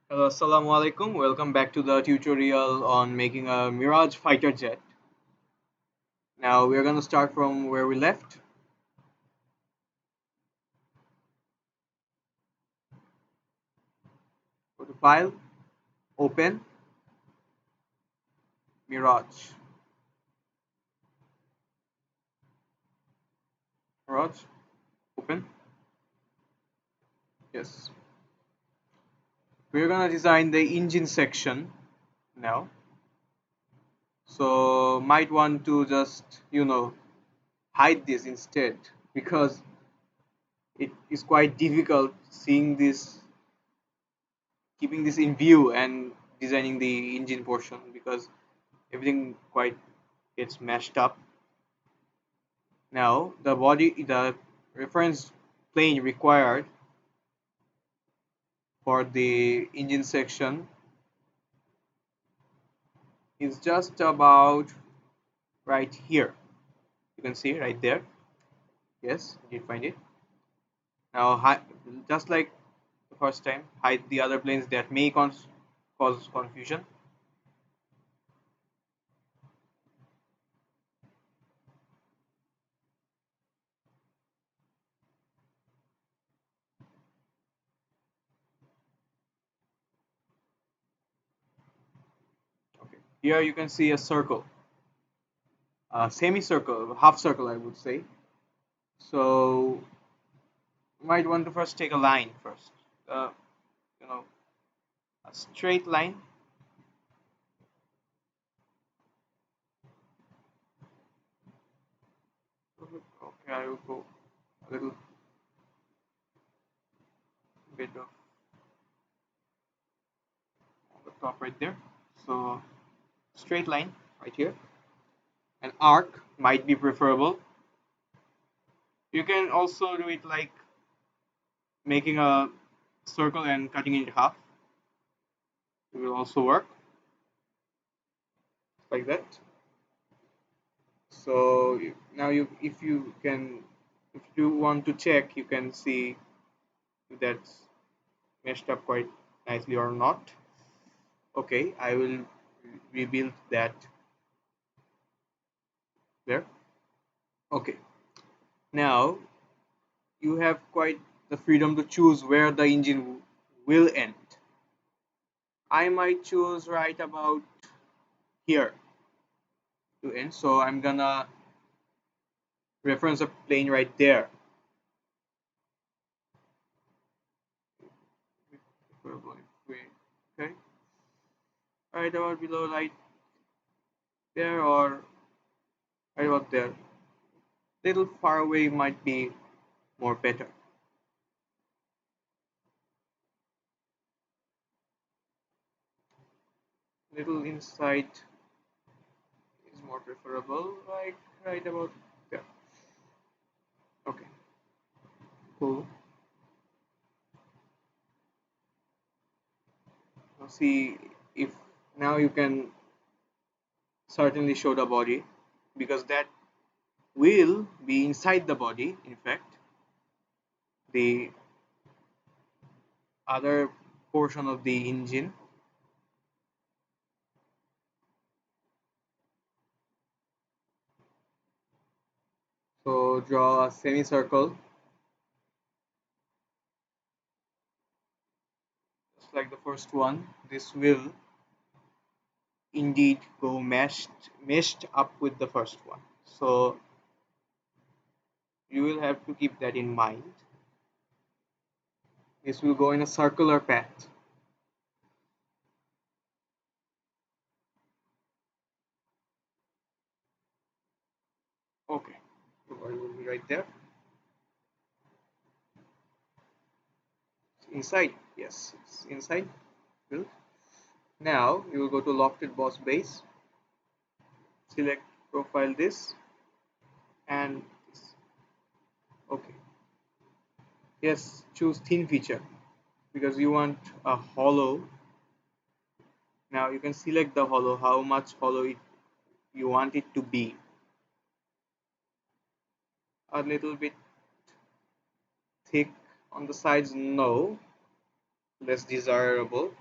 Hello, assalamu alaikum. Welcome back to the tutorial on making a Mirage fighter jet. Now we're going to start from where we left. Go to File, Open, Mirage. Mirage, Open. Yes. We're going to design the engine section now. So might want to just, hide this instead because it is quite difficult seeing this, keeping this in view and designing the engine portion because everything quite gets mashed up. Now the reference plane required for the engine section is just about right here. You can see right there. Yes, you did find it. Now, just like the first time, hide the other planes that may cause confusion. Okay. Here you can see a circle, a semicircle, half circle, I would say. So you might want to first take a line first. Uh, you know, a straight line. Okay, I will go a little bit of on the top right there. So straight line right here. An arc might be preferable. You can also do it like making a circle and cutting it in half. It will also work like that. So now if you want to check, you can see if that's meshed up quite nicely or not. Okay, I will rebuild that there. Okay, now you have quite the freedom to choose where the engine will end. I might choose right about here to end, so I'm gonna reference a plane right there. Okay, right about below, right there, or right about there. Little far away might be more better. Little inside is more preferable, like right about there. Okay, cool. Now see if now you can certainly show the body because that will be inside the body. In fact, the other portion of the engine. So draw a semicircle just like the first one. This will indeed go meshed up with the first one. So you will have to keep that in mind. This will go in a circular path. Okay, the body will be right there. Inside, yes, it's inside. Good. Now you will go to lofted boss base, select profile this and this. Okay. Yes, choose thin feature because you want a hollow. Now you can select the hollow, how much hollow you want it to be. A little bit thick on the sides, no, less desirable.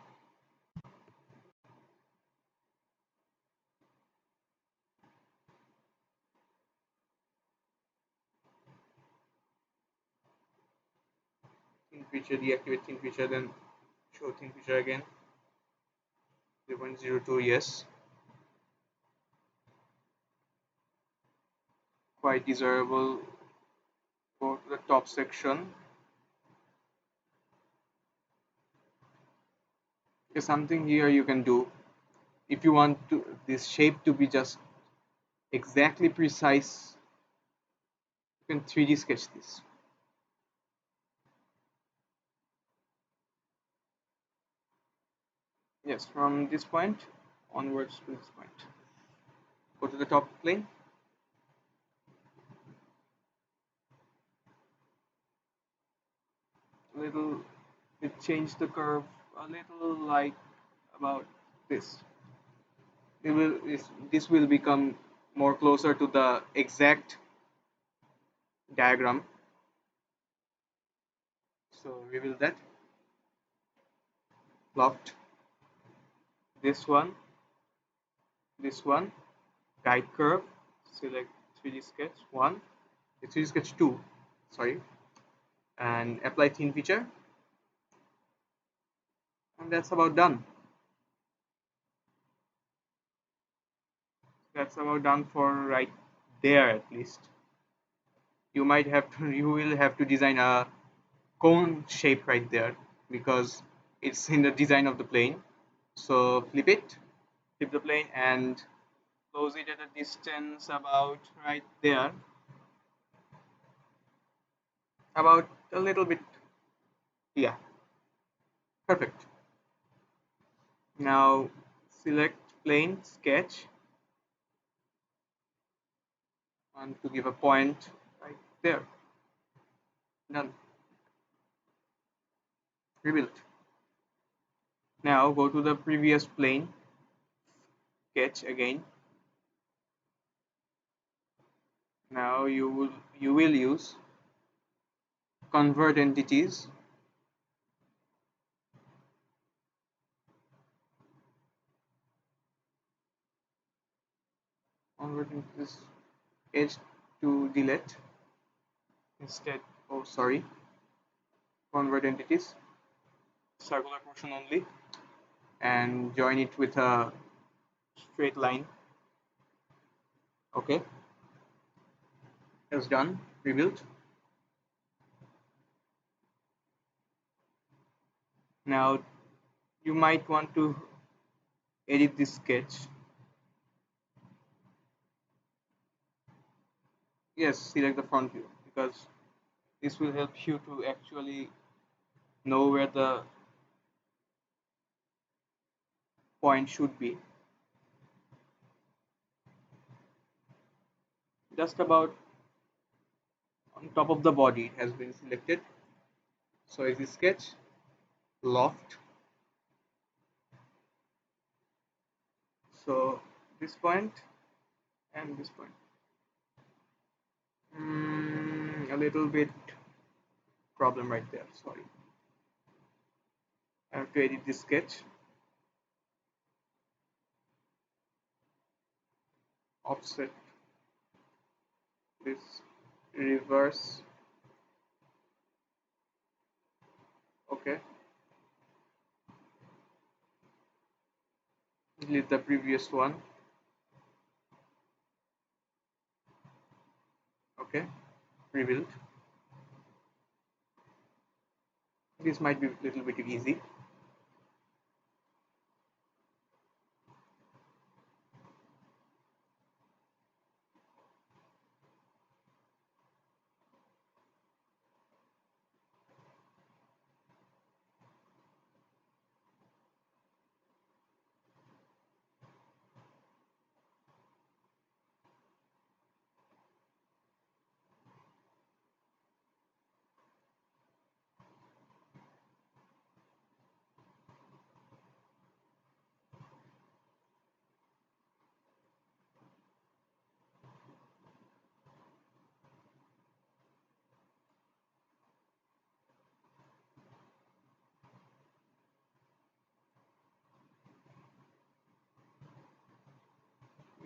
feature, deactivate thin feature, then show thin feature again. 0.02, yes, quite desirable. Go to the top section. There's something here you can do if you want to this shape to be just exactly precise. You can 3D sketch this. Yes, from this point onwards to this point. Go to the top plane. A little, it changed the curve a little, like about this. This will become more closer to the exact diagram. So reveal that. Loft. This one, guide curve. Select 3D sketch 1, 3D sketch 2, sorry, and apply thin feature. And that's about done. That's about done for right there at least. You might have to, you will have to design a cone shape right there because it's in the design of the plane. So flip the plane and close it at a distance about right there, about a little bit, yeah, perfect. Now select plane sketch, and to give a point right there. Done. Rebuilt. Now go to the previous plane sketch again. Now you will use convert entities. Convert entities edge to delete instead. Oh, sorry. Convert entities circular portion only, and join it with a straight line. Okay, it's done. Rebuilt. Now you might want to edit this sketch. Yes, select the front view because this will help you to actually know where the point should be. Just about on top of the body it has been selected. So is this sketch loft. So this point and this point. A little bit problem right there. Sorry. I have to edit this sketch. Offset this, reverse. Okay. Delete the previous one. Okay. Rebuild. This might be a little bit easy.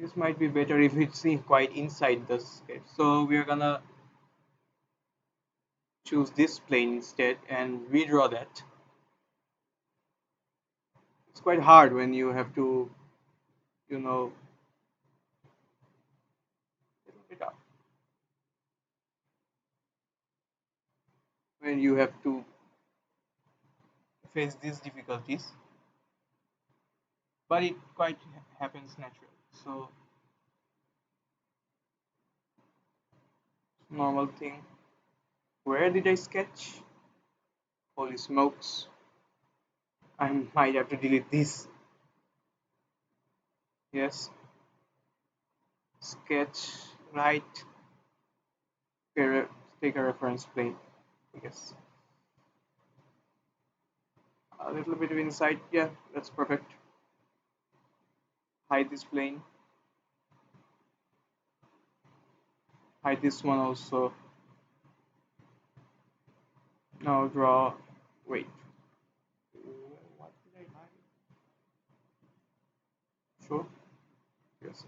This might be better if it's quite inside the sketch. So we're gonna choose this plane instead and redraw that. It's quite hard when you have to, you know, little bit up, when you have to face these difficulties, but it quite happens naturally. So normal thing. Where did I sketch? Holy smokes! I might have to delete this. Yes, sketch right. Take a reference plane. Yes, a little bit of inside. Yeah, that's perfect. Hide this plane. Hide this one also. Now draw. Wait. What did I hide? Sure. Yes.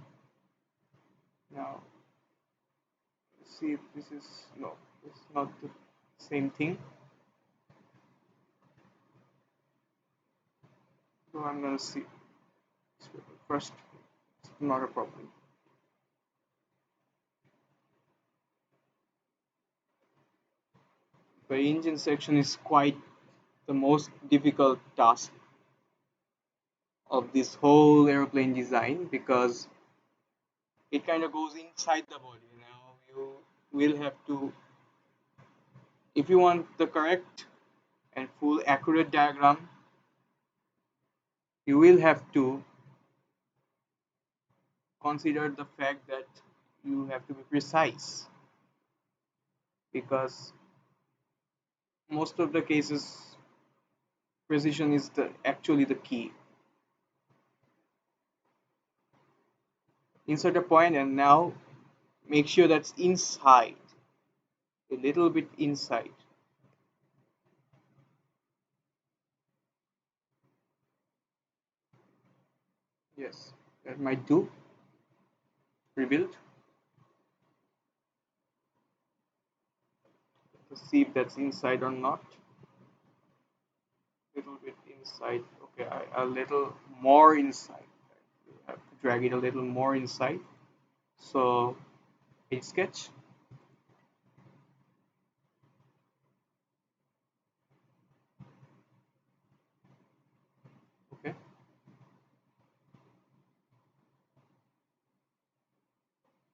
Now see if this is no. It's not the same thing. So I'm gonna see first. It's not a problem. The engine section is quite the most difficult task of this whole aeroplane design because it kind of goes inside the body. Now you will have to, if you want the correct and full accurate diagram, you will have to consider the fact that you have to be precise because most of the cases precision is the actually the key. Insert a point and now make sure that's inside, a little bit inside. Yes, that might do. Rebuild to see if that's inside or not. Little bit inside. Okay, a little more inside. You have to drag it a little more inside. So a sketch. Okay.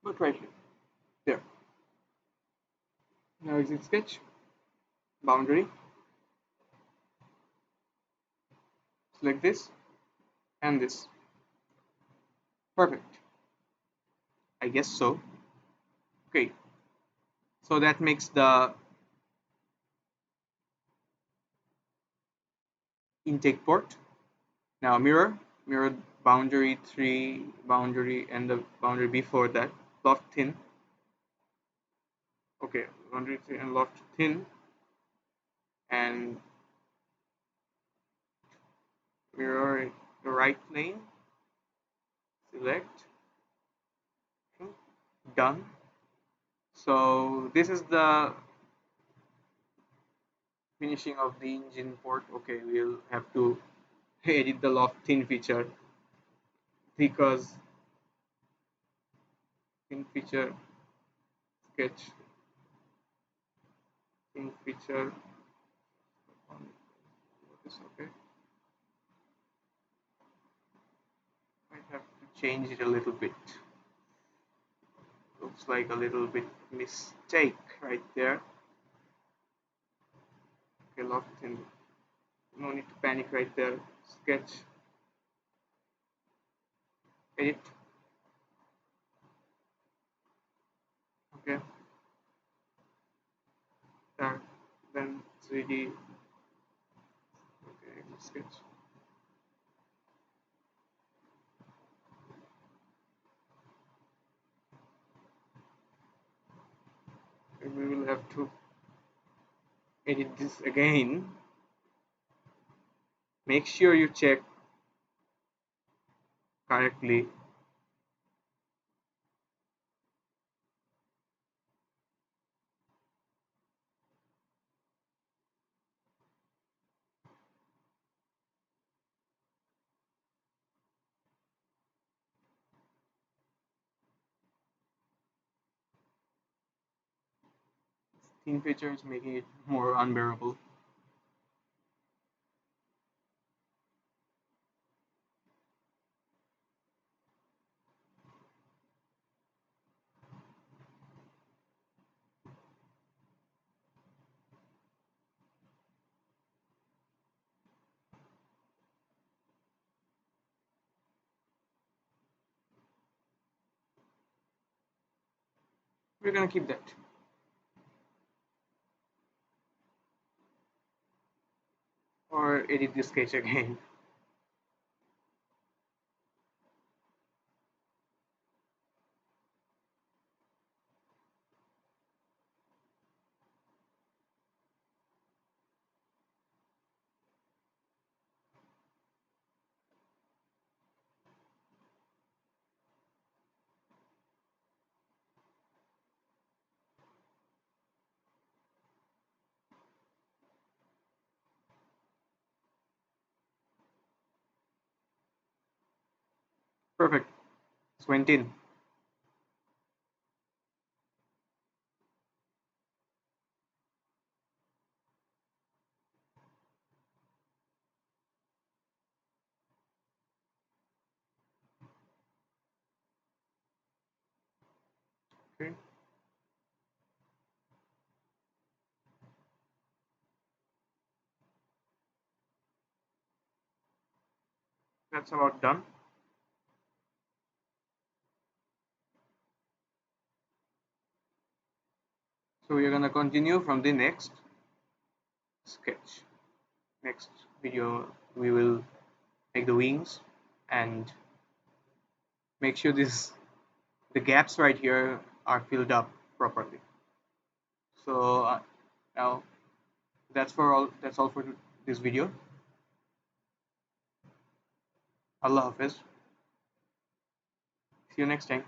But right here. There. Now exit sketch. Boundary. Select this and this. Perfect. I guess so. Okay. So that makes the intake port. Now mirror boundary 3, boundary and the boundary before that. Loft thin. Okay, boundary 3 and loft thin. And mirror the right plane. Select. Done. So this is the finishing of the engine port. Okay, we'll have to edit the loft thin feature because thin feature sketch thin feature on this. Okay, might have to change it a little bit. Looks like a little bit mistake right there. Okay, loft thin. No need to panic right there. Sketch. Edit. Okay. There. Then 3D. Okay, sketch. Okay, we will have to edit this again. Make sure you check correctly. thin features making it more unbearable. We're gonna keep that. Or edit this sketch again. Perfect. It's went in. Okay. That's about done. So we're gonna continue from the next sketch. Next video we will make the wings and make sure this the gaps right here are filled up properly. So now that's all for this video. Allah Hafiz. See you next time.